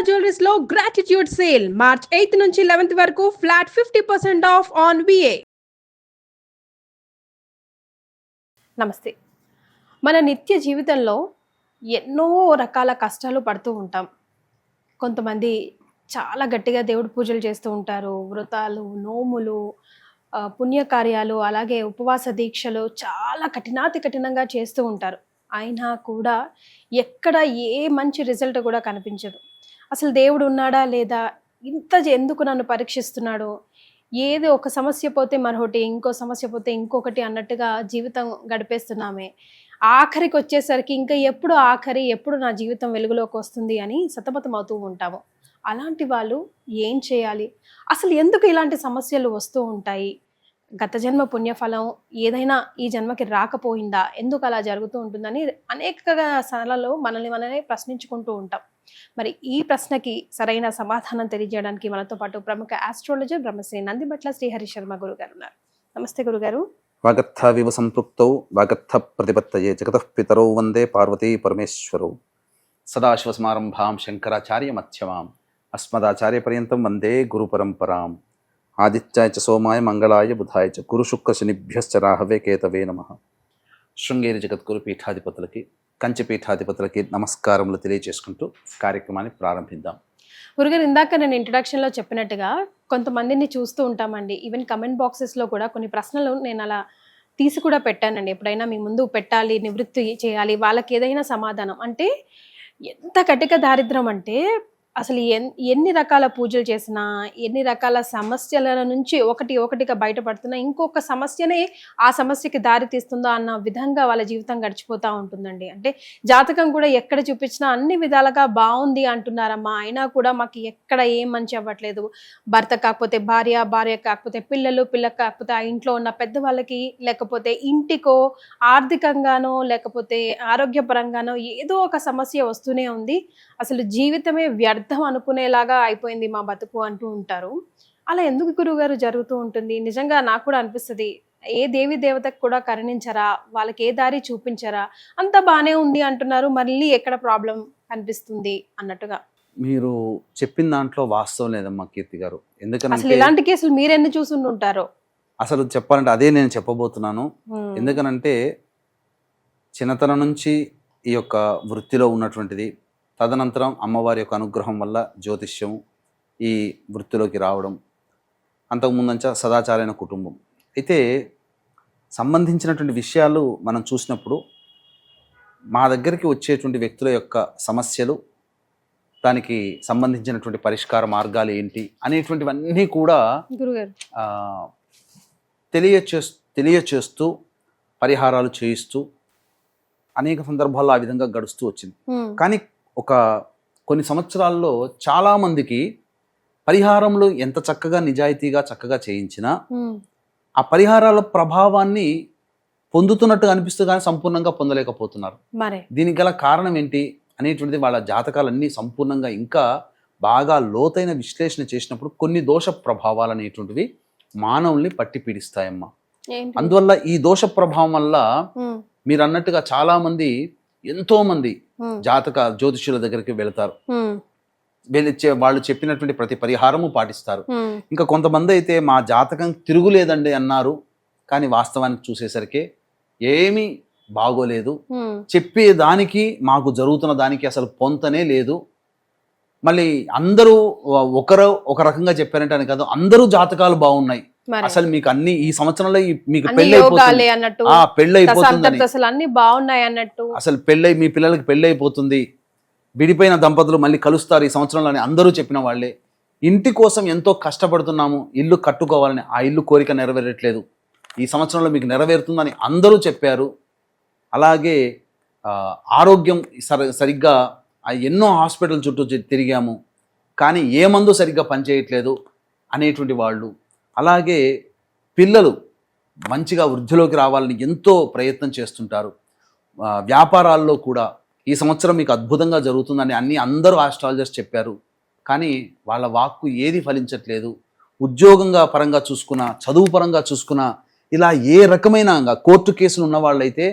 Jewelleries లో gratitude sale March 8 నుంచి 11 వరకు ఫ్లాట్ 50% ఆఫ్ ఆన్ విఏ. నమస్తే. మన నిత్య జీవితంలో ఎన్నో రకాల కష్టాలు పడుతూ ఉంటాం. కొంతమంది చాలా గట్టిగా దేవుడి పూజలు చేస్తూ ఉంటారు. వ్రతాలు, నోములు, పుణ్యకార్యాలు, అలాగే ఉపవాస దీక్షలు చాలా కఠినంగా చేస్తూ ఉంటారు. అయినా కూడా ఎక్కడ ఏ మంచి రిజల్ట్ కూడా కనిపించదు. అసలు దేవుడు ఉన్నాడా లేదా, ఎందుకు నన్ను పరీక్షిస్తున్నాడు, ఏది ఒక సమస్య పోతే మరొకటి, ఇంకో సమస్య పోతే ఇంకొకటి అన్నట్టుగా జీవితం గడిపేస్తున్నామే. ఆఖరికి వచ్చేసరికి ఇంకా ఎప్పుడు నా జీవితం వెలుగులోకి వస్తుంది అని సతమతం అవుతూ ఉంటాము. అలాంటి వాళ్ళు ఏం చేయాలి, అసలు ఎందుకు ఇలాంటి సమస్యలు వస్తూ ఉంటాయి, గత జన్మ పుణ్యఫలం ఏదైనా ఈ జన్మకి రాకపోయిందా, ఎందుకు అలా జరుగుతూ ఉంటుందని అనేక సార్లు మనల్ని ప్రశ్నించుకుంటూ ఉంటాం. మరి ఈ ప్రశ్నకి సరైన సమాధానం తెలియజేయడానికి మనతో పాటు ప్రముఖ ఆస్ట్రాలజర్ బ్రహ్మశ్రీ నందిబట్ల శ్రీహరి శర్మ గురుగారు ఉన్నారు. నమస్తే గురుగారు. వాగర్థ వివ సంపృక్తౌ వాగర్థ ప్రతిపత్తయే జగతః పితరౌ వందే పార్వతీ పరమేశ్వరౌ. సదాశివసమారంభాం శంకరాచార్య మధ్యమాం అస్మదాచార్య పర్యంతం వందే గురు పరంపరాం. ఆదిత్యాయ చ సోమాయ మంగళాయ బుధాయ చ గురు శుక్ర శనిభ్యశ్చ రాహవే కేతవే నమః. శృంగేరి జగద్గురు పీఠాధిపతులకి, కంచి పీఠాధిపతులకి నమస్కారములు తెలియజేసుకుంటూ కార్యక్రమాన్ని ప్రారంభిద్దాం. గురుగారు, ఇందాక నేను ఇంట్రడక్షన్లో చెప్పినట్టుగా కొంతమందిని చూస్తూ ఉంటామండి. ఈవెన్ కమెంట్ బాక్సెస్లో కూడా కొన్ని ప్రశ్నలు నేను అలా తీసి కూడా పెట్టానండి. ఎప్పుడైనా మీ ముందు పెట్టాలి, నివృత్తి చేయాలి, వాళ్ళకి ఏదైనా సమాధానం అంటే ఎంత కటిక దారిద్రం అంటే అసలు ఎన్ని రకాల పూజలు చేసినా, ఎన్ని రకాల సమస్యల నుంచి ఒకటిగా బయటపడుతున్నా ఇంకొక సమస్యనే ఆ సమస్యకి దారి తీస్తుందో అన్న విధంగా వాళ్ళ జీవితం గడిచిపోతూ ఉంటుందండి. అంటే జాతకం కూడా ఎక్కడ చూపించినా అన్ని విధాలుగా బాగుంది అంటున్నారమ్మా, అయినా కూడా మాకు ఎక్కడ ఏం మంచి అవ్వట్లేదు. భర్త కాకపోతే భార్య, భార్య కాకపోతే పిల్లలు, పిల్లకి కాకపోతే ఆ ఇంట్లో ఉన్న పెద్దవాళ్ళకి, లేకపోతే ఇంటికో, ఆర్థికంగానో, లేకపోతే ఆరోగ్యపరంగానో ఏదో ఒక సమస్య వస్తూనే ఉంది. అసలు జీవితమే వ్యర్థం అనుకునేలాగా అయిపోయింది మా బతుకు అంటూ ఉంటారు. అలా ఎందుకు గురువుగారు జరుగుతూ ఉంటుంది? నిజంగా నాకు కూడా అనిపిస్తుంది, ఏ దేవి దేవతకు కూడా కరుణించరా, వాళ్ళకి ఏ దారి చూపించరా, అంత బానే ఉంది అంటున్నారు, మళ్ళీ ఎక్కడ ప్రాబ్లం కనిపిస్తుంది అన్నట్టుగా. మీరు చెప్పిన దాంట్లో వాస్తవం లేదమ్మా కీర్తి గారు. ఎందుకంటే అసలు ఇలాంటి కేసులు మీరెన్ని చూసుంటారో. అసలు చెప్పాలంటే అదే నేను చెప్పబోతున్నాను. ఎందుకనంటే చిన్నతనం నుంచి ఈ యొక్క వృత్తిలో ఉన్నటువంటిది, తదనంతరం అమ్మవారి యొక్క అనుగ్రహం వల్ల జ్యోతిష్యం ఈ వృత్తిలోకి రావడం, అంతకుముందంచా సదాచారైన కుటుంబం. అయితే సంబంధించినటువంటి విషయాలు మనం చూసినప్పుడు మా దగ్గరికి వచ్చేటువంటి వ్యక్తుల యొక్క సమస్యలు, దానికి సంబంధించినటువంటి పరిష్కార మార్గాలు ఏంటి అనేటువంటివన్నీ కూడా తెలియచేస్తూ పరిహారాలు చేయిస్తూ అనేక సందర్భాల్లో ఆ విధంగా గడుస్తూ వచ్చింది. కానీ కొన్ని సంవత్సరాల్లో చాలా మందికి పరిహారంలో ఎంత చక్కగా నిజాయితీగా చక్కగా చేయించినా ఆ పరిహారాల ప్రభావాన్ని పొందుతున్నట్టుగా అనిపిస్తూ కానీ సంపూర్ణంగా పొందలేకపోతున్నారు. దీనికి గల కారణం ఏంటి అనేటువంటిది వాళ్ళ జాతకాలన్నీ సంపూర్ణంగా ఇంకా బాగా లోతైన విశ్లేషణ చేసినప్పుడు కొన్ని దోష ప్రభావాలు అనేటువంటివి మానవుల్ని పట్టి పీడిస్తాయమ్మా. అందువల్ల ఈ దోష ప్రభావం వల్ల మీరు అన్నట్టుగా చాలా మంది, ఎంతో మంది జ్యోతిష్యుల దగ్గరికి వెళతారు, వాళ్ళు చెప్పినటువంటి ప్రతి పరిహారము పాటిస్తారు. ఇంకా కొంతమంది అయితే మా జాతకం తిరుగులేదండి అన్నారు, కానీ వాస్తవానికి చూసేసరికి ఏమీ బాగోలేదు, చెప్పేదానికి మాకు జరుగుతున్న దానికి అసలు పొంతనే లేదు. మళ్ళీ అందరూ ఒక రకంగా చెప్పారంటే అని కాదు, అందరూ జాతకాలు బాగున్నాయి, అసలు మీకు అన్ని ఈ సంవత్సరంలో మీకు పెళ్ళైపోతుంది, అసలు మీ పిల్లలకి పెళ్ళైపోతుంది, విడిపోయిన దంపతులు మళ్ళీ కలుస్తారు ఈ సంవత్సరంలో అని అందరూ చెప్పిన వాళ్ళే. ఇంటి కోసం ఎంతో కష్టపడుతున్నాము, ఇల్లు కట్టుకోవాలని, ఆ ఇల్లు కోరిక నెరవేరట్లేదు, ఈ సంవత్సరంలో మీకు నెరవేరుతుందని అందరూ చెప్పారు. అలాగే ఆరోగ్యం సరిగ్గా ఎన్నో హాస్పిటల్ చుట్టూ తిరిగాము, కానీ ఏ మందు సరిగ్గా పనిచేయట్లేదు అనేటువంటి వాళ్ళు. అలాగే పిల్లలు మంచిగా వృద్ధిలోకి రావాలని ఎంతో ప్రయత్నం చేస్తుంటారు. వ్యాపారాల్లో కూడా ఈ సంవత్సరం మీకు అద్భుతంగా జరుగుతుందని అందరూ ఆస్ట్రాలజర్స్ చెప్పారు, కానీ వాళ్ళ వాక్కు ఏది ఫలించట్లేదు. ఉద్యోగంగా పరంగా చూసుకున్నా, చదువు పరంగా చూసుకున్నా, ఇలా ఏ రకమైన కోర్టు కేసులు ఉన్న వాళ్ళైతే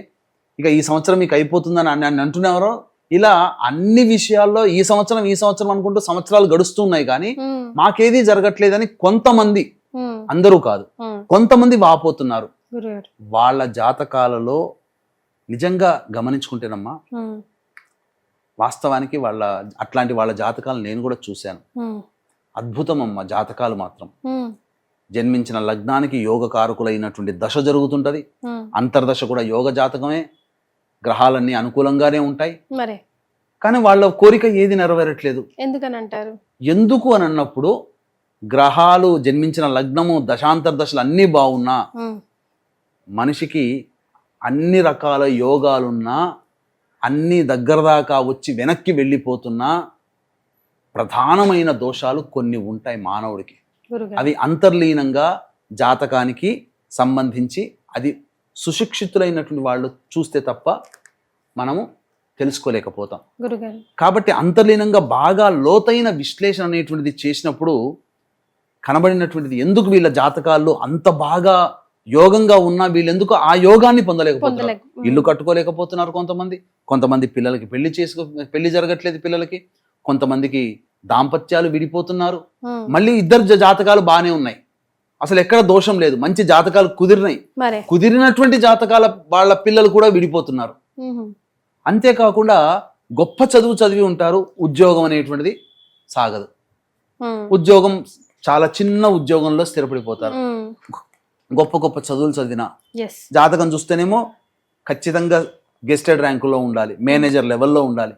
ఇక ఈ సంవత్సరం మీకు అయిపోతుందని అంటున్నారో ఇలా అన్ని విషయాల్లో ఈ సంవత్సరం అనుకుంటూ సంవత్సరాలు గడుస్తున్నాయి కానీ మాకేది జరగట్లేదని కొంతమంది, అందరూ కాదు, కొంతమంది వాపోతున్నారు. వాళ్ళ జాతకాలలో నిజంగా గమనించుకుంటేనమ్మా, వాస్తవానికి అట్లాంటి వాళ్ళ జాతకాలు నేను కూడా చూశాను. అద్భుతం అమ్మ జాతకాలు మాత్రం. జన్మించిన లగ్నానికి యోగకారకులైనటువంటి దశ జరుగుతుంటది. అంతర్దశ కూడా యోగ జాతకమే, గ్రహాలన్నీ అనుకూలంగానే ఉంటాయి. కానీ వాళ్ళ కోరిక ఏది నెరవేరట్లేదు. ఎందుకని అంటారు? ఎందుకు అని అన్నప్పుడు గ్రహాలు జన్మించిన లగ్నము దశాంతర్దశలు అన్నీ బాగున్నా, మనిషికి అన్ని రకాల యోగాలున్నా, అన్ని దగ్గర దాకా వచ్చి వెనక్కి వెళ్ళిపోతున్నా ప్రధానమైన దోషాలు కొన్ని ఉంటాయి మానవుడికి. అవి అంతర్లీనంగా జాతకానికి సంబంధించి అది సుశిక్షితులైనటువంటి వాళ్ళు చూస్తే తప్ప మనము తెలుసుకోలేకపోతాం. కాబట్టి అంతర్లీనంగా బాగా లోతైన విశ్లేషణ అనేటువంటిది చేసినప్పుడు కనబడినటువంటిది ఎందుకు వీళ్ళ జాతకాల్లో అంత బాగా యోగంగా ఉన్నా వీళ్ళెందుకు ఆ యోగాన్ని పొందలేకపోతున్నారు. ఇల్లు కట్టుకోలేకపోతున్నారు కొంతమంది పిల్లలకి పెళ్లి జరగట్లేదు పిల్లలకి, కొంతమందికి దాంపత్యాలు విడిపోతున్నారు. మళ్ళీ ఇద్దరు జాతకాలు బాగానే ఉన్నాయి, అసలు ఎక్కడ దోషం లేదు, మంచి జాతకాలు కుదిరినటువంటి జాతకాల వాళ్ళ పిల్లలు కూడా విడిపోతున్నారు. అంతేకాకుండా గొప్ప చదువు చదివి ఉంటారు, ఉద్యోగం అనేటువంటిది సాగదు. ఉద్యోగం చాలా చిన్న ఉద్యోగంలో స్థిరపడిపోతారు. గొప్ప గొప్ప చదువులు చదివిన జాతకం చూస్తేనేమో ఖచ్చితంగా గెస్టెడ్ ర్యాంకులో ఉండాలి, మేనేజర్ లెవెల్లో ఉండాలి.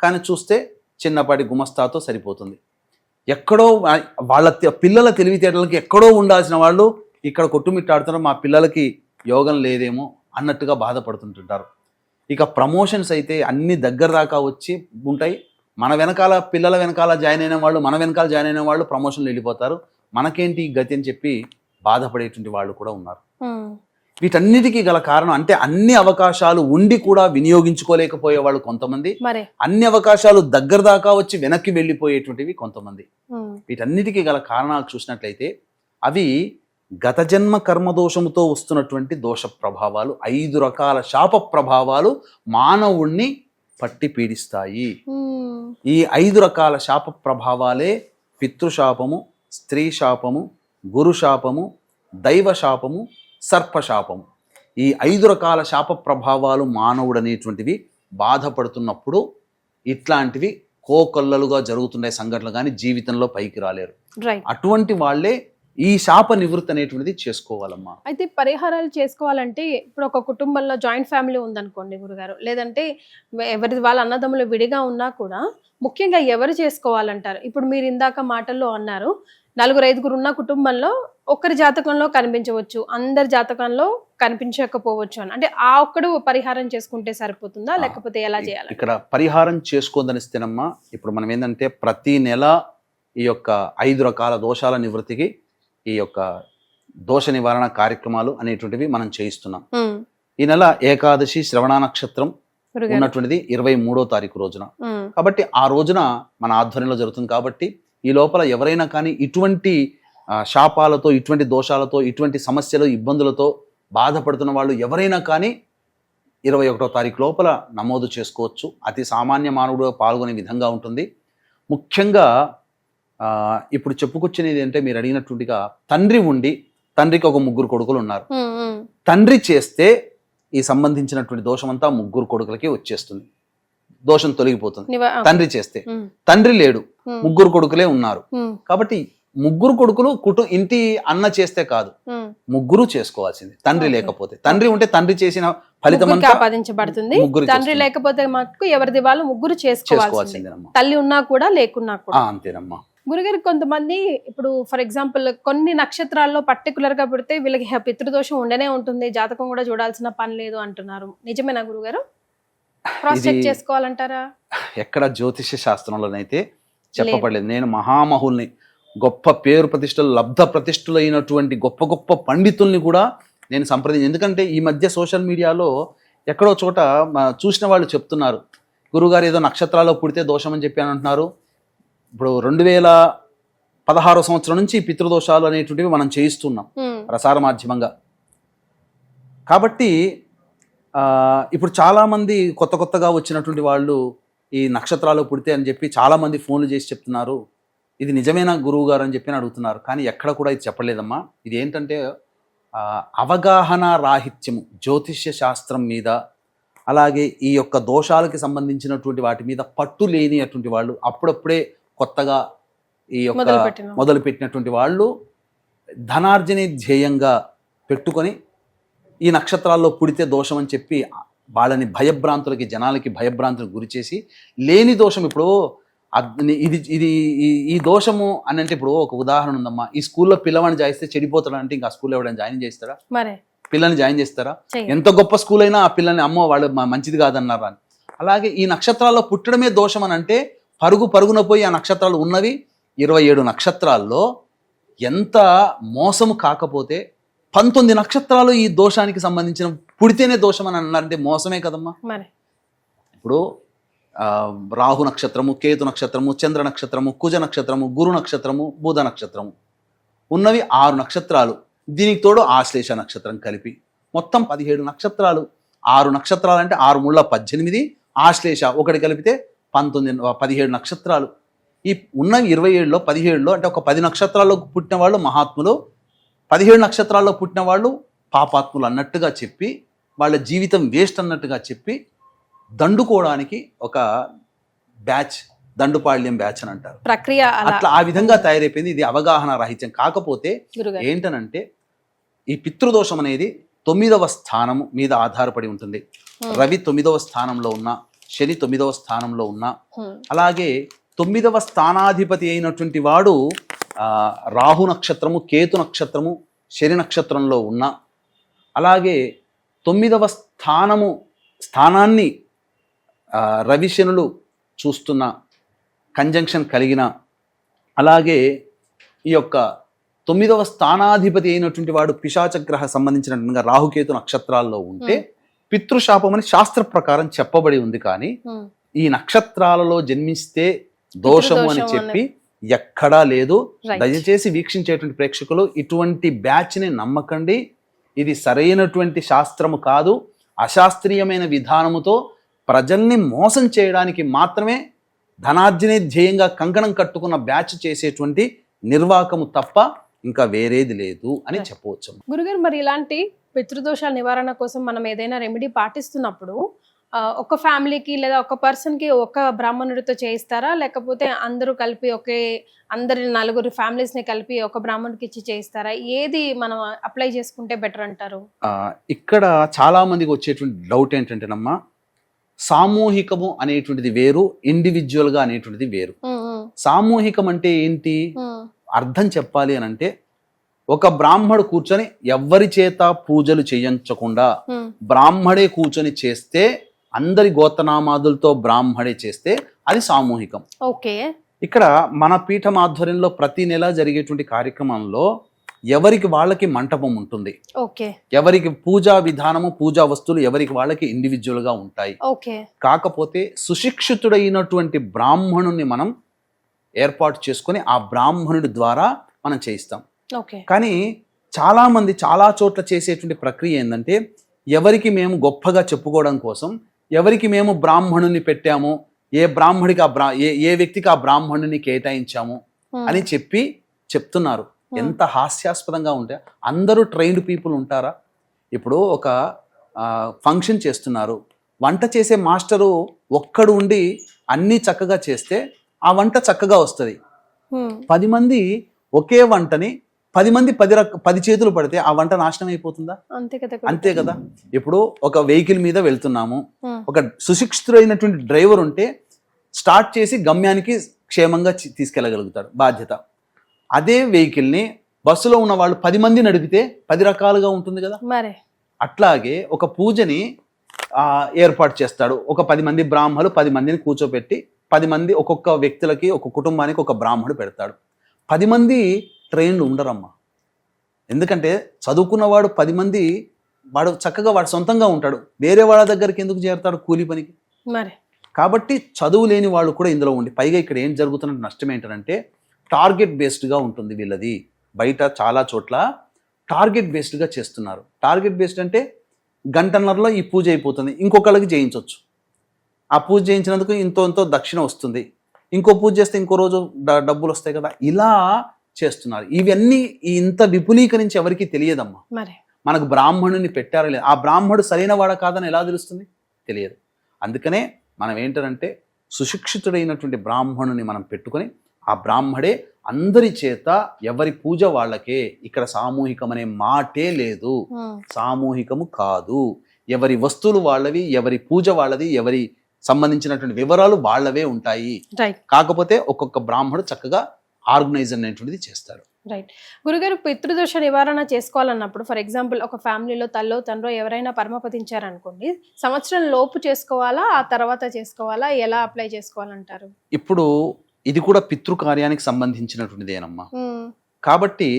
కానీ చూస్తే చిన్నపాటి గుమస్తాతో సరిపోతుంది. ఎక్కడో వాళ్ళ పిల్లల తెలివితేటలకి ఎక్కడో ఉండాల్సిన వాళ్ళు ఇక్కడ కొట్టుమిట్టాడుతున్నారు, మా పిల్లలకి యోగం లేదేమో అన్నట్టుగా బాధపడుతుంటుంటారు. ఇక ప్రమోషన్స్ అయితే అన్ని దగ్గర దాకా వచ్చి ఉంటాయి. మన వెనకాల పిల్లల వెనకాల జాయిన్ అయిన వాళ్ళు, మన వెనకాల జాయిన్ అయిన వాళ్ళు ప్రమోషన్లు వెళ్ళిపోతారు. మనకేంటి గతి అని చెప్పి బాధపడేటువంటి వాళ్ళు కూడా ఉన్నారు. వీటన్నిటికీ గల కారణం అంటే అన్ని అవకాశాలు ఉండి కూడా వినియోగించుకోలేకపోయే వాళ్ళు కొంతమంది, అన్ని అవకాశాలు దగ్గర దాకా వచ్చి వెనక్కి వెళ్ళిపోయేటువంటివి కొంతమంది. వీటన్నిటికీ గల కారణాలు చూసినట్లయితే అవి గత జన్మ కర్మదోషముతో వస్తున్నటువంటి దోష ప్రభావాలు, 5 రకాల శాప ప్రభావాలు మానవుణ్ణి పట్టి పీడిస్తాయి. ఈ 5 రకాల శాప ప్రభావాలే పితృశాపము, స్త్రీ శాపము, గురు శాపము, దైవ శాపము, సర్పశాపము. ఈ 5 రకాల శాప ప్రభావాలు మానవుడు అనేటువంటివి బాధపడుతున్నప్పుడు ఇట్లాంటివి కోకొల్లలుగా జరుగుతున్నాయి సంఘటనలు, కానీ జీవితంలో పైకి రాలేరు. అటువంటి వాళ్ళే ఈ శాప నివృత్తి అనేటువంటిది చేసుకోవాలమ్మా. అయితే పరిహారాలు చేసుకోవాలంటే ఇప్పుడు ఒక కుటుంబంలో జాయింట్ ఫ్యామిలీ ఉందనుకోండి గురుగారు, లేదంటే ఎవరి వాళ్ళ అన్నదమ్ములు విడిగా ఉన్నా కూడా ముఖ్యంగా ఎవరు చేసుకోవాలంటారు? ఇప్పుడు మీరు ఇందాక మాటల్లో అన్నారు 4-5 ఉన్న కుటుంబంలో ఒకరి జాతకంలో కనిపించవచ్చు, అందరి జాతకంలో కనిపించకపోవచ్చు అని. అంటే ఆ ఒక్కడు పరిహారం చేసుకుంటే సరిపోతుందా, లేకపోతే ఎలా చేయాలి? ఇక్కడ పరిహారం చేసుకోదనిస్తేనమ్మా, ఇప్పుడు మనం ఏంటంటే ప్రతి నెల ఈ యొక్క 5 రకాల దోషాల నివృత్తికి ఈ యొక్క దోష నివారణ కార్యక్రమాలు అనేటువంటివి మనం చేయిస్తున్నాం. ఈ నెల ఏకాదశి శ్రవణ నక్షత్రం ఉన్నటువంటిది 23వ తారీఖు రోజున. కాబట్టి ఆ రోజున మన ఆధ్వర్యంలో జరుగుతుంది. కాబట్టి ఈ లోపల ఎవరైనా కానీ ఇటువంటి శాపాలతో, ఇటువంటి దోషాలతో, ఇటువంటి సమస్యలు, ఇబ్బందులతో బాధపడుతున్న వాళ్ళు ఎవరైనా కానీ 21వ తారీఖు లోపల నమోదు చేసుకోవచ్చు. అతి సామాన్య మానవుడు పాల్గొనే విధంగా ఉంటుంది. ముఖ్యంగా ఇప్పుడు చెప్పుకొచ్చినది అంటే మీరు అడిగినట్టుగా తండ్రి ఉండి, తండ్రికి ఒక 3 కొడుకులు ఉన్నారు. తండ్రి చేస్తే ఈ సంబంధించినటువంటి దోషం అంతా 3 కొడుకులకి వచ్చేస్తుంది, దోషం తొలగిపోతుంది. తండ్రి చేస్తే, తండ్రి లేడు, 3 కొడుకులే ఉన్నారు. కాబట్టి 3 కొడుకులు ఇంటి అన్న చేస్తే కాదు, 3 చేసుకోవాల్సింది. తండ్రి లేకపోతే, తండ్రి ఉంటే తండ్రి చేసిన ఫలితం ఆపాదించబడుతుంది. తండ్రి లేకపోతే మాకు ఎవరిది వాళ్ళు 3 చేసుకోవాల్సిందేనమ్మా. తల్లి ఉన్నా కూడా లేకున్నా కూడా అంతేనమ్మా. గురుగారు కొంతమంది ఇప్పుడు ఫర్ ఎగ్జాంపుల్ కొన్ని నక్షత్రాల్లో పర్టికులర్ గా పెడితే వీళ్ళకి పితృదోషం ఉండనే ఉంటుంది, జాతకం కూడా చూడాల్సిన పని లేదు అంటున్నారు. నిజమేనా గురుగారు? క్రాస్ చెక్ చేసుకోవాలంటారా? ఎక్కడ జ్యోతిష్య శాస్త్రంలోనైతే చెప్పబడలేదు. నేను మహామహుల్ని, గొప్ప పేరు ప్రతిష్టలు, లబ్ధ ప్రతిష్టలు అయినటువంటి గొప్ప గొప్ప పండితుల్ని కూడా నేను సంప్రదించి, ఎందుకంటే ఈ మధ్య సోషల్ మీడియాలో ఎక్కడో చోట చూసిన వాళ్ళు చెప్తున్నారు, గురుగారు ఏదో నక్షత్రాల్లో పుడితే దోషం అని చెప్పి అని అంటున్నారు. ఇప్పుడు 2016 సంవత్సరం నుంచి పితృదోషాలు అనేటువంటివి మనం చేయిస్తున్నాం ప్రసార మాధ్యమంగా. కాబట్టి ఇప్పుడు చాలామంది కొత్తగా వచ్చినటువంటి వాళ్ళు ఈ నక్షత్రాలు పుడితే అని చెప్పి చాలామంది ఫోన్లు చేసి చెప్తున్నారు. ఇది నిజమేనా గురువు గారు అని చెప్పి అడుగుతున్నారు. కానీ ఎక్కడ కూడా ఇది చెప్పలేదమ్మా. ఇది ఏంటంటే అవగాహన రాహిత్యము జ్యోతిష్య శాస్త్రం మీద, అలాగే ఈ యొక్క దోషాలకి సంబంధించినటువంటి వాటి మీద పట్టు లేని అటువంటి వాళ్ళు, అప్పుడప్పుడే కొత్తగా ఈ యొక్క మొదలుపెట్టినటువంటి వాళ్ళు ధనార్జనే ధ్యేయంగా పెట్టుకొని ఈ నక్షత్రాల్లో పుడితే దోషం అని చెప్పి వాళ్ళని భయభ్రాంతులకి, జనాలకి భయభ్రాంతులకు గురి చేసి లేని దోషం. ఇప్పుడు ఇది ఈ దోషము అని అంటే, ఇప్పుడు ఒక ఉదాహరణ ఉందమ్మా. ఈ స్కూల్లో పిల్లవాడిని జాయిస్తే చెడిపోతాడు అంటే ఇంకా స్కూల్లో ఎవరైనా జాయిన్ చేస్తారా? పిల్లల్ని జాయిన్ చేస్తారా? ఎంత గొప్ప స్కూల్ అయినా ఆ పిల్లల్ని అమ్మో వాళ్ళు మంచిది కాదన్నారా అని. అలాగే ఈ నక్షత్రాల్లో పుట్టడమే దోషం అని అంటే పరుగున పోయి ఆ నక్షత్రాలు ఉన్నవి 27 నక్షత్రాల్లో ఎంత మోసము కాకపోతే 19 నక్షత్రాలు ఈ దోషానికి సంబంధించిన పుడితేనే దోషం అని అన్నారంటే మోసమే కదమ్మా. ఇప్పుడు రాహు నక్షత్రము, కేతు నక్షత్రము, చంద్ర నక్షత్రము, కుజ నక్షత్రము, గురు నక్షత్రము, బుధ నక్షత్రము ఉన్నవి 6 నక్షత్రాలు. దీనికి తోడు ఆశ్లేష నక్షత్రం కలిపి మొత్తం 17 నక్షత్రాలు. 6 నక్షత్రాలు అంటే 6 ముళ్ళ 18, ఆశ్లేష ఒకటి కలిపితే 17 నక్షత్రాలు. ఈ ఉన్న 27లో 17లో అంటే ఒక 10 నక్షత్రాల్లో పుట్టిన వాళ్ళు మహాత్ములు, 17 నక్షత్రాల్లో పుట్టిన వాళ్ళు పాపాత్ములు అన్నట్టుగా చెప్పి, వాళ్ళ జీవితం వేస్ట్ అన్నట్టుగా చెప్పి దండుకోవడానికి ఒక బ్యాచ్, దండుపాళ్యం బ్యాచ్ అని అంటారు ప్రక్రియ. అట్లా ఆ విధంగా తయారైపోయింది. ఇది అవగాహన రాహిత్యం. కాకపోతే ఏంటనంటే ఈ పితృదోషం అనేది 9వ స్థానము మీద ఆధారపడి ఉంటుంది. రవి 9వ స్థానంలో ఉన్న, శని 9వ స్థానంలో ఉన్న, అలాగే 9వ స్థానాధిపతి అయినటువంటి వాడు రాహు నక్షత్రము, కేతు నక్షత్రము, శని నక్షత్రంలో ఉన్న, అలాగే 9వ స్థానాన్ని రవి శనులు చూస్తున్న, కంజంక్షన్ కలిగిన, అలాగే ఈ యొక్క 9వ స్థానాధిపతి అయినటువంటి వాడు పిశాచగ్రహ సంబంధించినట్టుగా రాహుకేతు నక్షత్రాల్లో ఉంటే పితృశాపం అని శాస్త్ర ప్రకారం చెప్పబడి ఉంది. కానీ ఈ నక్షత్రాలలో జన్మిస్తే దోషము అని చెప్పి ఎక్కడా లేదు. దయచేసి వీక్షించేటువంటి ప్రేక్షకులు ఇటువంటి బ్యాచ్ని నమ్మకండి. ఇది సరైనటువంటి శాస్త్రము కాదు. అశాస్త్రీయమైన విధానముతో ప్రజల్ని మోసం చేయడానికి మాత్రమే ధనార్జనే ధ్యేయంగా కంకణం కట్టుకున్న బ్యాచ్ చేసేటువంటి నిర్వాకము తప్ప ఇంకా వేరేది లేదు అని చెప్పవచ్చు. గురుగారు, మరి ఇలాంటి పితృదోషాల నివారణ కోసం మనం ఏదైనా రెమెడీ పాటిస్తున్నప్పుడు ఒక ఫ్యామిలీకి లేదా ఒక పర్సన్కి ఒక బ్రాహ్మణుడితో చేయిస్తారా, లేకపోతే అందరూ కలిపి అందరి 4 ఫ్యామిలీస్ని కలిపి ఒక బ్రాహ్మణుడికి ఇచ్చి చేయిస్తారా? ఏది మనం అప్లై చేసుకుంటే బెటర్ అంటారు? ఇక్కడ చాలా మందికి వచ్చేటువంటి డౌట్ ఏంటంటేనమ్మా, సామూహికము అనేటువంటిది వేరు, ఇండివిజువల్గా అనేటువంటిది వేరు. సామూహికం అంటే ఏంటి అర్థం చెప్పాలి అని అంటే, ఒక బ్రాహ్మడు కూర్చొని ఎవ్వరి చేత పూజలు చేయించకుండా బ్రాహ్మడే కూర్చొని చేస్తే, అందరి గోత్రనామాదులతో బ్రాహ్మడే చేస్తే అది సామూహికం. ఓకే. ఇక్కడ మన పీఠం ఆధ్వర్యంలో ప్రతి నెల జరిగేటువంటి కార్యక్రమంలో ఎవరికి వాళ్ళకి మంటపం ఉంటుంది. ఓకే. ఎవరికి పూజా విధానము, పూజా వస్తువులు ఎవరికి వాళ్ళకి ఇండివిజువల్ గా ఉంటాయి. ఓకే. కాకపోతే సుశిక్షితుడైనటువంటి బ్రాహ్మణుని మనం ఏర్పాటు చేసుకొని ఆ బ్రాహ్మణుడి ద్వారా మనం చేయిస్తాం. కానీ చాలా మంది చాలా చోట్ల చేసేటువంటి ప్రక్రియ ఏంటంటే, ఎవరికి మేము గొప్పగా చెప్పుకోవడం కోసం ఎవరికి మేము బ్రాహ్మణుని పెట్టాము, ఏ బ్రాహ్మడికి ఏ వ్యక్తికి ఆ బ్రాహ్మణుని కేటాయించాము అని చెప్తున్నారు. ఎంత హాస్యాస్పదంగా ఉంటే, అందరూ ట్రైన్డ్ పీపుల్ ఉంటారా? ఇప్పుడు ఒక ఫంక్షన్ చేస్తున్నారు, వంట చేసే మాస్టరు ఒక్కడు ఉండి అన్నీ చక్కగా చేస్తే ఆ వంట చక్కగా వస్తుంది. 10 మంది ఒకే వంటని 10 మంది 10 చేతులు పడితే ఆ వంట నాశనం అయిపోతుందా? అంతే కదా. ఇప్పుడు ఒక వెహికల్ మీద వెళ్తున్నాము, ఒక సుశిక్షితుడైనటువంటి డ్రైవర్ ఉంటే స్టార్ట్ చేసి గమ్యానికి క్షేమంగా తీసుకెళ్ళగలుగుతాడు, బాధ్యత. అదే వెహికల్ని బస్సులో ఉన్న వాళ్ళు 10 మంది నడిపితే 10 రకాలుగా ఉంటుంది కదా. అట్లాగే ఒక పూజని ఏర్పాటు చేస్తాడు, ఒక 10 మంది బ్రాహ్మలు 10 మందిని కూర్చోబెట్టి 10 మంది ఒక్కొక్క వ్యక్తులకి, ఒక కుటుంబానికి ఒక బ్రాహ్మడు పెడతాడు. 10 మంది ట్రైన్డ్ ఉండరమ్మా. ఎందుకంటే చదువుకున్నవాడు 10 మంది వాడు చక్కగా వాడు సొంతంగా ఉంటాడు, వేరే వాళ్ళ దగ్గరికి ఎందుకు చేరతాడు కూలి పనికి? కాబట్టి చదువు లేని వాళ్ళు కూడా ఇందులో ఉండి, పైగా ఇక్కడ ఏం జరుగుతున్న నష్టం ఏంటంటే టార్గెట్ బేస్డ్గా ఉంటుంది వీళ్ళది. బయట చాలా చోట్ల టార్గెట్ బేస్డ్గా చేస్తున్నారు. టార్గెట్ బేస్డ్ అంటే 1.5 గంటలో ఈ పూజ అయిపోతుంది, ఇంకొకళ్ళకి చేయించవచ్చు. ఆ పూజ చేయించినందుకు ఇంతో దక్షిణ వస్తుంది, ఇంకో పూజ చేస్తే ఇంకో రోజు డబ్బులు వస్తాయి కదా, ఇలా చేస్తున్నారు. ఇవన్నీ ఇంత విపులీకరించి ఎవరికి తెలియదమ్మా. మరి మనకు బ్రాహ్మణుని పెట్టారా లేదు, ఆ బ్రాహ్మణుడు సరైన వాడా కాదని ఎలా తెలుస్తుంది? తెలియదు. అందుకనే మనం ఏంటంటే సుశిక్షితుడైనటువంటి బ్రాహ్మణుని మనం పెట్టుకొని ఆ బ్రాహ్మడే అందరి చేత, ఎవరి పూజ వాళ్ళకే, ఇక్కడ సామూహికం అనే మాటే లేదు, సామూహికము కాదు, ఎవరి వస్తువులు వాళ్ళవి, ఎవరి పూజ వాళ్ళది, ఎవరి సంబంధించినటువంటి వివరాలు వాళ్ళవే ఉంటాయి. కాకపోతే ఒక్కొక్క బ్రాహ్మడు చక్కగా ఆర్గనైజ్ అనేటువంటిది చేస్తాడు. రైట్. గురుగారు, పితృదోష నివారణ చేసుకోవాలన్నప్పుడు ఫర్ ఎగ్జాంపుల్ ఒక ఫ్యామిలీలో తల్లో తండ్రో ఎవరైనా పరమపదించారనుకోండి, సంవత్సరం లోపు చేసుకోవాలా, ఆ తర్వాత చేసుకోవాలా, ఎలా అప్లై చేసుకోవాలంటారు? ఇప్పుడు ఇది కూడా పితృకార్యానికి సంబంధించినటువంటిదేనమ్మా. కాబట్టి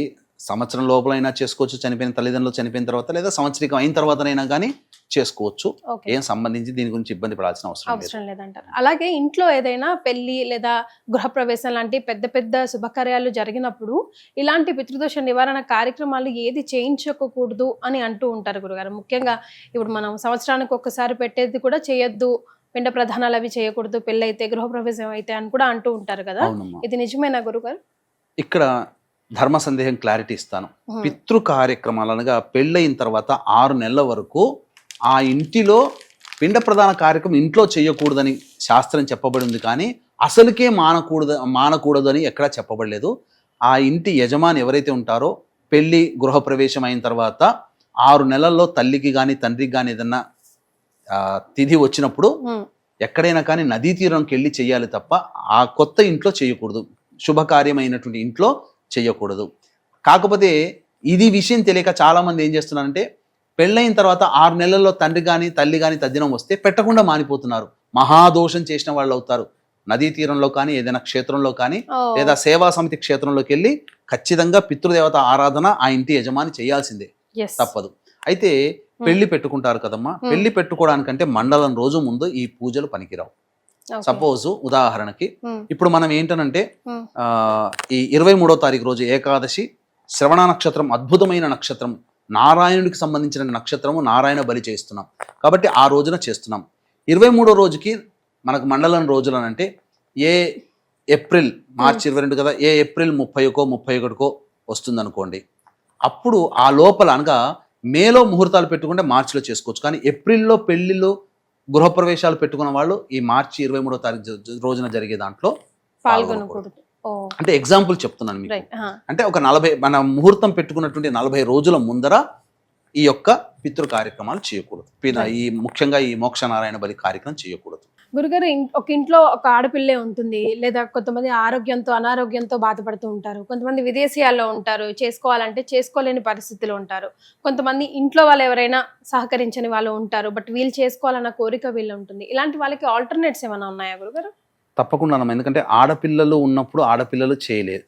సంవత్సరం లోపలైనా చేసుకోవచ్చు, చనిపోయిన తల్లిదండ్రులు చనిపోయిన తర్వాత, లేదా సంవత్సరికం అయిన తర్వాతనైనా కానీ చేసుకోవచ్చు. ఏం సంబంధించి దీని గురించి ఇబ్బంది పడాల్సిన అవసరం లేదంటారు. అలాగే ఇంట్లో ఏదైనా పెళ్లి లేదా గృహప్రవేశం లాంటి పెద్ద పెద్ద శుభకార్యాలు జరిగినప్పుడు ఇలాంటి పితృదోష నివారణ కార్యక్రమాలు ఏది చేయించకూడదు అని అంటూ ఉంటారు గురుగారు. ముఖ్యంగా ఇప్పుడు మనం సంవత్సరానికి ఒక్కసారి పెట్టేది కూడా చేయొద్దు, పిండ ప్రధానాలు అవి చేయకూడదు, పెళ్ళైతే గృహప్రవేశం అయితే అని కూడా అంటూ ఉంటారు కదా, ఇది నిజమేనా గురుగారు? ఇక్కడ ధర్మ సందేహం క్లారిటీ ఇస్తాను. పితృ కార్యక్రమాలు అనగా పెళ్ళయిన తర్వాత 6 నెలల వరకు ఆ ఇంటిలో పిండ ప్రధాన కార్యక్రమం ఇంట్లో చేయకూడదని శాస్త్రం చెప్పబడింది, కానీ అసలుకే మానకూడదు అని ఎక్కడా చెప్పబడలేదు. ఆ ఇంటి యజమాని ఎవరైతే ఉంటారో పెళ్లి గృహప్రవేశం అయిన తర్వాత 6 నెలల్లో తల్లికి కానీ తండ్రికి కానీ ఏదన్నా తిథి వచ్చినప్పుడు ఎక్కడైనా కానీ నదీ తీరంకి వెళ్ళి చేయాలి తప్ప ఆ కొత్త ఇంట్లో చేయకూడదు, శుభకార్యమైనటువంటి ఇంట్లో చేయకూడదు. కాకపోతే ఇది విషయం తెలియక చాలామంది ఏం చేస్తున్నారంటే పెళ్ళైన తర్వాత 6 నెలల్లో తండ్రి కానీ తల్లి కానీ తద్దినం వస్తే పెట్టకుండా మానిపోతున్నారు, మహాదోషం చేసిన వాళ్ళు అవుతారు. నదీ తీరంలో కానీ ఏదైనా క్షేత్రంలో కానీ లేదా సేవా సమితి క్షేత్రంలోకి వెళ్ళి ఖచ్చితంగా పితృదేవత ఆరాధన ఆ ఇంటి యజమాని చేయాల్సిందే, తప్పదు. అయితే పెళ్లి పెట్టుకుంటారు కదమ్మా, పెళ్లి పెట్టుకోవడానికంటే మండలం రోజు ముందు ఈ పూజలు పనికిరావు. సపోజ్ ఉదాహరణకి ఇప్పుడు మనం ఏంటనంటే ఈ 23వ తారీఖు రోజు ఏకాదశి, శ్రవణ నక్షత్రం అద్భుతమైన నక్షత్రం, నారాయణుడికి సంబంధించిన నక్షత్రము, నారాయణ బలి చేస్తున్నాం కాబట్టి ఆ రోజున చేస్తున్నాం. 23వ రోజుకి మనకు మండలం రోజులనంటే మార్చి 22 కదా, ఏప్రిల్ 30కో 31కో వస్తుంది అనుకోండి. అప్పుడు ఆ లోపల అనగా మేలో ముహూర్తాలు పెట్టుకుంటే మార్చిలో చేసుకోవచ్చు, కానీ ఏప్రిల్లో పెళ్లిళ్ళు గృహప్రవేశాలు పెట్టుకున్న వాళ్ళు ఈ మార్చి 23వ తారీఖు రోజున జరిగే దాంట్లో పాల్గొనకూడదు. అంటే ఎగ్జాంపుల్ చెప్తున్నాను మీకు. అంటే ఒక 40 మన ముహూర్తం పెట్టుకున్నటువంటి 40 రోజుల ముందర ఈ యొక్క పితృ కార్యక్రమాలు చేయకూడదు. ఈ ముఖ్యంగా ఈ మోక్షనారాయణ బలి కార్యక్రమం చేయకూడదు. గురుగారు, ఒక ఇంట్లో ఒక ఆడపిల్లే ఉంటుంది, లేదా కొంతమంది ఆరోగ్యంతో అనారోగ్యంతో బాధపడుతూ ఉంటారు, కొంతమంది విదేశీయాల్లో ఉంటారు, చేసుకోవాలంటే చేసుకోలేని పరిస్థితిలో ఉంటారు, కొంతమంది ఇంట్లో వాళ్ళు ఎవరైనా సహకరించని వాళ్ళు ఉంటారు, బట్ వీళ్ళు చేసుకోవాలన్న కోరిక వీళ్ళు ఉంటుంది. ఇలాంటి వాళ్ళకి ఆల్టర్నేట్స్ ఏమైనా ఉన్నాయా గురుగారు? తప్పకుండా, ఎందుకంటే ఆడపిల్లలు ఉన్నప్పుడు ఆడపిల్లలు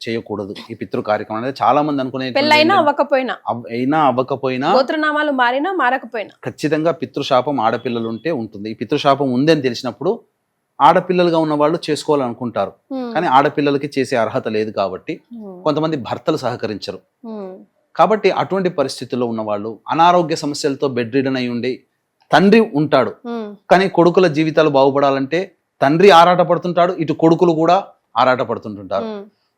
చేయకూడదు ఈ పితృ కార్యక్రమం అనేది. చాలా మంది అనుకునే పెళ్ళైనా అవ్వకపోయినా గోత్రనామాలు మారకపోయినా ఖచ్చితంగా పితృశాపం ఆడపిల్లలు ఉంటే ఉంటుంది. ఈ పితృశాపం ఉందని తెలిసినప్పుడు ఆడపిల్లలుగా ఉన్న వాళ్ళు చేసుకోవాలనుకుంటారు, కానీ ఆడపిల్లలకి చేసే అర్హత లేదు కాబట్టి కొంతమంది భర్తలు సహకరించరు. కాబట్టి అటువంటి పరిస్థితుల్లో ఉన్న వాళ్ళు, అనారోగ్య సమస్యలతో బెడ్ రిడన్ అయి ఉండి తండ్రి ఉంటాడు, కానీ కొడుకుల జీవితాలు బాగుపడాలంటే తండ్రి ఆరాటపడుతుంటాడు, ఇటు కొడుకులు కూడా ఆరాటపడుతుంటుంటారు.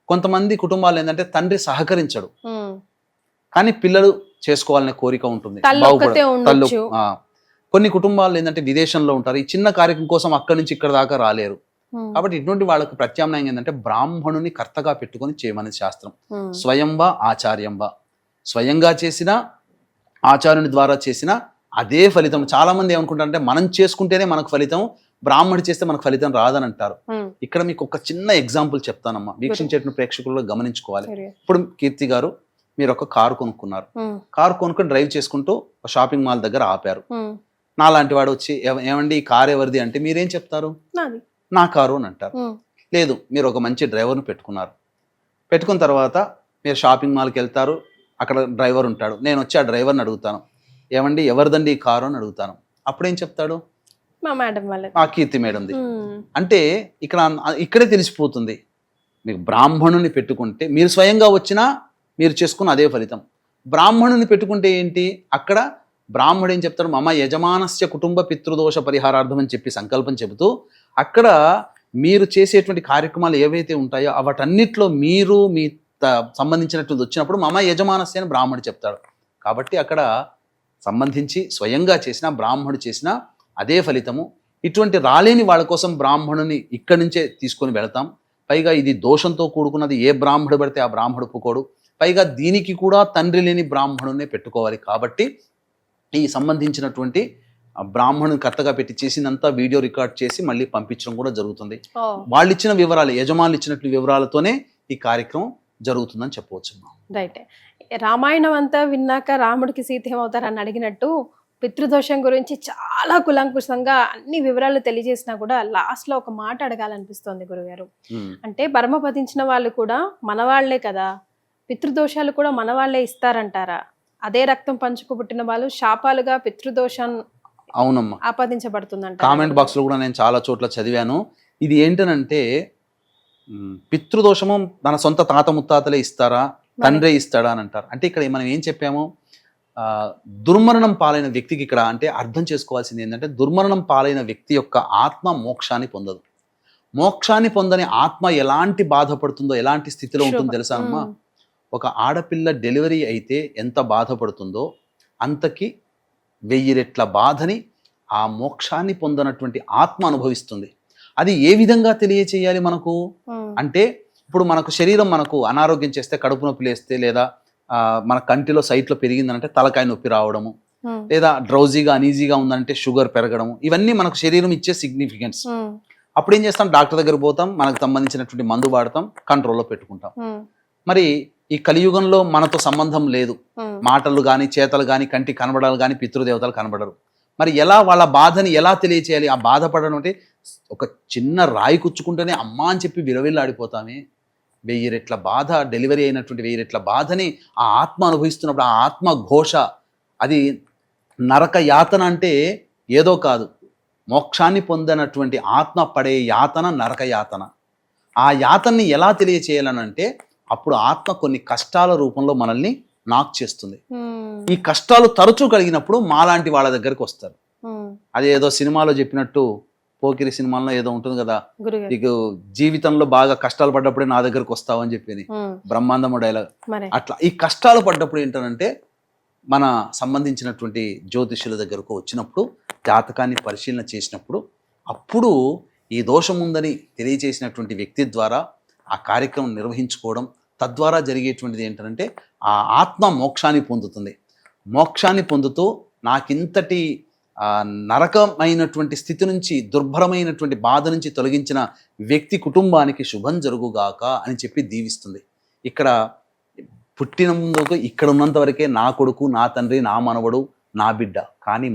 కొంతమంది కుటుంబాలు ఏంటంటే తండ్రి సహకరించడు, కానీ పిల్లలు చేసుకోవాలనే కోరిక ఉంటుంది. కొన్ని కుటుంబాలు ఏంటంటే విదేశంలో ఉంటారు, ఈ చిన్న కార్యక్రమం కోసం అక్కడి నుంచి ఇక్కడ దాకా రాలేరు. కాబట్టి ఇటువంటి వాళ్ళకు ప్రత్యామ్నాయం ఏంటంటే బ్రాహ్మణుని కర్తగా పెట్టుకొని చేయమని శాస్త్రం. స్వయంవా ఆచార్యంవా, స్వయంగా చేసిన ఆచార్యుని ద్వారా చేసిన అదే ఫలితం. చాలా మంది ఏమనుకుంటారంటే మనం చేసుకుంటేనే మనకు ఫలితం, బ్రాహ్మణుడు చేస్తే మనకు ఫలితం రాదని అంటారు. ఇక్కడ మీకు ఒక చిన్న ఎగ్జాంపుల్ చెప్తానమ్మా, వీక్షించేటువంటి ప్రేక్షకులు గమనించుకోవాలి. ఇప్పుడు కీర్తి గారు మీరు ఒక కారు కొనుక్కున్నారు, కారు కొనుక్కొని డ్రైవ్ చేసుకుంటూ షాపింగ్ మాల్ దగ్గర ఆపారు. నాలాంటి వాడు వచ్చి ఏమండి ఈ కారు ఎవరిది అంటే మీరేం చెప్తారు? నా కారు అని అంటారు. లేదు, మీరు ఒక మంచి డ్రైవర్ను పెట్టుకున్నారు, పెట్టుకున్న తర్వాత మీరు షాపింగ్ మాల్కి వెళ్తారు, అక్కడ డ్రైవర్ ఉంటాడు, నేను వచ్చి ఆ డ్రైవర్ని అడుగుతాను, ఏమండి ఎవరిదండి ఈ కారు అని అడుగుతాను. అప్పుడేం చెప్తాడు? మా కీర్తి మేడంది. అంటే ఇక్కడే తెలిసిపోతుంది, మీకు బ్రాహ్మణుని పెట్టుకుంటే మీరు స్వయంగా వచ్చినా మీరు చేసుకున్న అదే ఫలితం. బ్రాహ్మణుని పెట్టుకుంటే ఏంటి, అక్కడ బ్రాహ్మడు ఏం చెప్తాడు, మమ యజమానస్య కుటుంబ పితృదోష పరిహారార్థం అని చెప్పి సంకల్పం చెబుతూ అక్కడ మీరు చేసేటువంటి కార్యక్రమాలు ఏవైతే ఉంటాయో వాటన్నిటిలో మీరు మీ సంబంధించినటువంటి వచ్చినప్పుడు మమ యజమానస్య అని బ్రాహ్మడు చెప్తాడు. కాబట్టి అక్కడ సంబంధించి స్వయంగా చేసిన బ్రాహ్మడు చేసిన అదే ఫలితము. ఇటువంటి రాలేని వాళ్ళ కోసం బ్రాహ్మణుని ఇక్కడి నుంచే తీసుకొని వెళతాం. పైగా ఇది దోషంతో కూడుకున్నది, ఏ బ్రాహ్మడు పడితే ఆ బ్రాహ్మడు ఒప్పుకోడు. పైగా దీనికి కూడా తండ్రి లేని బ్రాహ్మణునే పెట్టుకోవాలి. కాబట్టి ఈ సంబంధించినటువంటి బ్రాహ్మణుని కర్తగా పెట్టి చేసినంత వీడియో రికార్డ్ చేసి మళ్ళీ పంపించడం కూడా జరుగుతుంది. వాళ్ళు ఇచ్చిన వివరాలు, యజమానులు ఇచ్చినట్లు వివరాలతోనే ఈ కార్యక్రమం జరుగుతుందని చెప్పవచ్చు. రైట్. రామాయణం అంతా విన్నాక రాముడికి సీత ఏమవుతారని అడిగినట్టు పితృదోషం గురించి చాలా కులంకుశంగా అన్ని వివరాలు తెలియజేసినా కూడా లాస్ట్లో ఒక మాట అడగాలనిపిస్తోంది గురుగారు. అంటే పరమపదించిన వాళ్ళు కూడా మనవాళ్లే కదా, పితృదోషాలు కూడా మనవాళ్లే ఇస్తారంటారా? అదే రక్తం పంచుకు పుట్టిన వాళ్ళు శాపాలుగా పితృదోషం అవునమ్మా ఆపాదించబడుతుందంట. కామెంట్ బాక్స్ లో కూడా నేను చాలా చోట్ల చదివాను. ఇది ఏంటనంటే పితృదోషము మన సొంత తాత ముత్తాతలే ఇస్తారా, తండ్రే ఇస్తాడా అని అంటారు. అంటే ఇక్కడ మనం ఏం చెప్పాము, దుర్మరణం పాలైన వ్యక్తికి ఇక్కడ అంటే అర్థం చేసుకోవాల్సింది ఏంటంటే, దుర్మరణం పాలైన వ్యక్తి యొక్క ఆత్మ మోక్షాన్ని పొందదు. మోక్షాన్ని పొందని ఆత్మ ఎలాంటి బాధపడుతుందో, ఎలాంటి స్థితిలో ఉంటుందో తెలుసా అమ్మా? ఒక ఆడపిల్ల డెలివరీ అయితే ఎంత బాధపడుతుందో అంతకి 1000 రెట్ల బాధని ఆ మోక్షాన్ని పొందనటువంటి ఆత్మ అనుభవిస్తుంది. అది ఏ విధంగా తెలియచేయాలి మనకు అంటే, ఇప్పుడు మనకు శరీరం మనకు అనారోగ్యం చేస్తే, కడుపు నొప్పి లేస్తే, లేదా మన కంటిలో సైట్లో పెరిగిందనంటే తలకాయ నొప్పి రావడము, లేదా డ్రౌజీగా అనీజీగా ఉందంటే షుగర్ పెరగడము, ఇవన్నీ మనకు శరీరం ఇచ్చే సిగ్నిఫికెన్స్. అప్పుడు ఏం చేస్తాం, డాక్టర్ దగ్గర పోతాం, మనకు సంబంధించినటువంటి మందు వాడతాం, కంట్రోల్లో పెట్టుకుంటాం. మరి ఈ కలియుగంలో మనతో సంబంధం లేదు, మాటలు కానీ చేతలు కానీ కంటి కనబడాలి కానీ పితృదేవతలు కనబడరు. మరి ఎలా వాళ్ళ బాధని ఎలా తెలియచేయాలి? ఆ బాధపడడం అంటే ఒక చిన్న రాయి కుచ్చుకుంటేనే అమ్మా అని చెప్పి విరవిల్లాడిపోతామే. 1000 రెట్ల బాధ, డెలివరీ అయినటువంటి 1000 రెట్ల బాధని ఆ ఆత్మ అనుభవిస్తున్నప్పుడు ఆ ఆత్మ ఘోష, అది నరక యాతన అంటే ఏదో కాదు, మోక్షాన్ని పొందినటువంటి ఆత్మ పడే యాతన నరక యాతన. ఆ యాతనని ఎలా తెలియచేయాలనంటే, అప్పుడు ఆత్మ కొన్ని కష్టాల రూపంలో మనల్ని నాక్ చేస్తుంది. ఈ కష్టాలు తరచూ కలిగినప్పుడు మాలాంటి వాళ్ళ దగ్గరికి వస్తారు. అదేదో సినిమాలో చెప్పినట్టు, పోకిరి సినిమాలో ఏదో ఉంటుంది కదా, నీకు జీవితంలో బాగా కష్టాలు పడ్డప్పుడే నా దగ్గరకు వస్తావు అని చెప్పింది బ్రహ్మాండము డైలాగ్. అట్లా ఈ కష్టాలు పడ్డప్పుడు ఏంటంటే, మన సంబంధించినటువంటి జ్యోతిష్యుల దగ్గరకు వచ్చినప్పుడు, జాతకాన్ని పరిశీలన చేసినప్పుడు, అప్పుడు ఈ దోషం ఉందని తెలియజేసినటువంటి వ్యక్తి ద్వారా ఆ కార్యక్రమం నిర్వహించుకోవడం, తద్వారా జరిగేటువంటిది ఏంటంటే ఆ ఆత్మ మోక్షాన్ని పొందుతుంది. మోక్షాన్ని పొందుతూ నాకింతటి నరకమైనటువంటి స్థితి నుంచి, దుర్భరమైనటువంటి బాధ నుంచి తొలగించిన వ్యక్తి కుటుంబానికి శుభం జరుగుగాక అని చెప్పి దీవిస్తుంది. ఇక్కడ పుట్టిన ముందుకు ఇక్కడ ఉన్నంత వరకే నా కొడుకు, నా తండ్రి, నా మనవడు, నా బిడ్డ. కానీ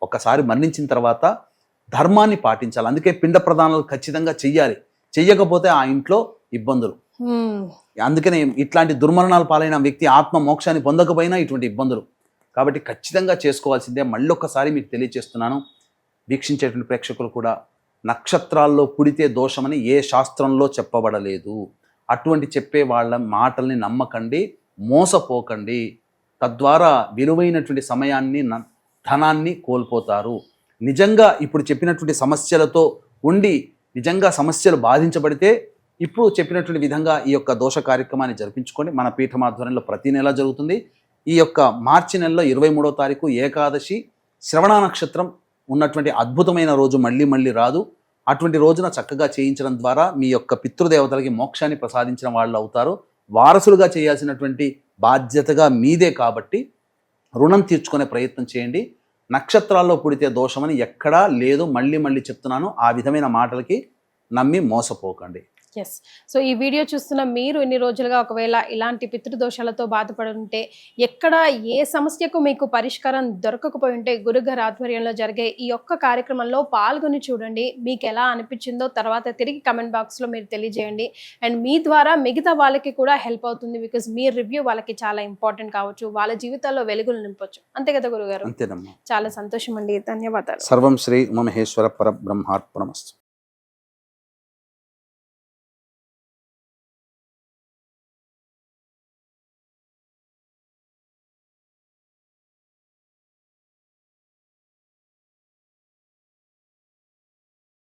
ఒక్కసారి మరణించిన తర్వాత ధర్మాన్ని పాటించాలి. అందుకే పిండ ప్రదానాలు ఖచ్చితంగా చెయ్యాలి. చెయ్యకపోతే ఆ ఇంట్లో ఇబ్బందులు. అందుకనే ఇట్లాంటి దుర్మరణాలు పాలైన వ్యక్తి ఆత్మ మోక్షాన్ని పొందకపోయినా ఇటువంటి ఇబ్బందులు. కాబట్టి ఖచ్చితంగా చేసుకోవాల్సిందే. మళ్ళీ ఒక్కసారి మీకు తెలియజేస్తున్నాను, వీక్షించేటువంటి ప్రేక్షకులు కూడా, నక్షత్రాల్లో పుడితే దోషమని ఏ శాస్త్రంలో చెప్పబడలేదు. అటువంటి చెప్పే వాళ్ళ మాటల్ని నమ్మకండి, మోసపోకండి. తద్వారా విలువైనటువంటి సమయాన్ని, ధనాన్ని కోల్పోతారు. నిజంగా ఇప్పుడు చెప్పినటువంటి సమస్యలతో ఉండి నిజంగా సమస్యలు బాధించబడితే ఇప్పుడు చెప్పినటువంటి విధంగా ఈ యొక్క దోష కార్యక్రమాన్ని జరిపించుకోండి. మన పీఠం ఆధ్వర్యంలో ప్రతి నెల జరుగుతుంది. ఈ యొక్క మార్చి నెలలో 23వ తారీఖు ఏకాదశి, శ్రవణ నక్షత్రం ఉన్నటువంటి అద్భుతమైన రోజు మళ్ళీ మళ్ళీ రాదు. అటువంటి రోజున చక్కగా చేయించడం ద్వారా మీ యొక్క పితృదేవతలకి మోక్షాన్ని ప్రసాదించిన వాళ్ళు అవుతారు. వారసులుగా చేయాల్సినటువంటి బాధ్యతగా మీదే. కాబట్టి రుణం తీర్చుకునే ప్రయత్నం చేయండి. నక్షత్రాల్లో పుడితే దోషమని ఎక్కడా లేదు. మళ్ళీ మళ్ళీ చెప్తున్నాను, ఆ విధమైన మాటలకి నమ్మి మోసపోకండి. ఎస్. సో ఈ వీడియో చూస్తున్న మీరు ఇన్ని రోజులుగా ఒకవేళ ఇలాంటి పితృదోషాలతో బాధపడుంటే, ఎక్కడ ఏ సమస్యకు మీకు పరిష్కారం దొరకకపోయి ఉంటే, గురుగారి ఆధ్వర్యంలో జరిగే ఈ ఒక్క కార్యక్రమంలో పాల్గొని చూడండి. మీకు ఎలా అనిపించిందో తర్వాత తిరిగి కమెంట్ బాక్స్లో మీరు తెలియజేయండి. అండ్ మీ ద్వారా మిగతా వాళ్ళకి కూడా హెల్ప్ అవుతుంది. బికాజ్ మీ రివ్యూ వాళ్ళకి చాలా ఇంపార్టెంట్ కావచ్చు, వాళ్ళ జీవితాల్లో వెలుగులు నింపొచ్చు. అంతే కదా గురుగారు? అంతేనమ్మా. చాలా సంతోషం అండి, ధన్యవాదాలు. సర్వం శ్రీ ఉమామహేశ్వర పరబ్రహ్మార్పణమస్తు.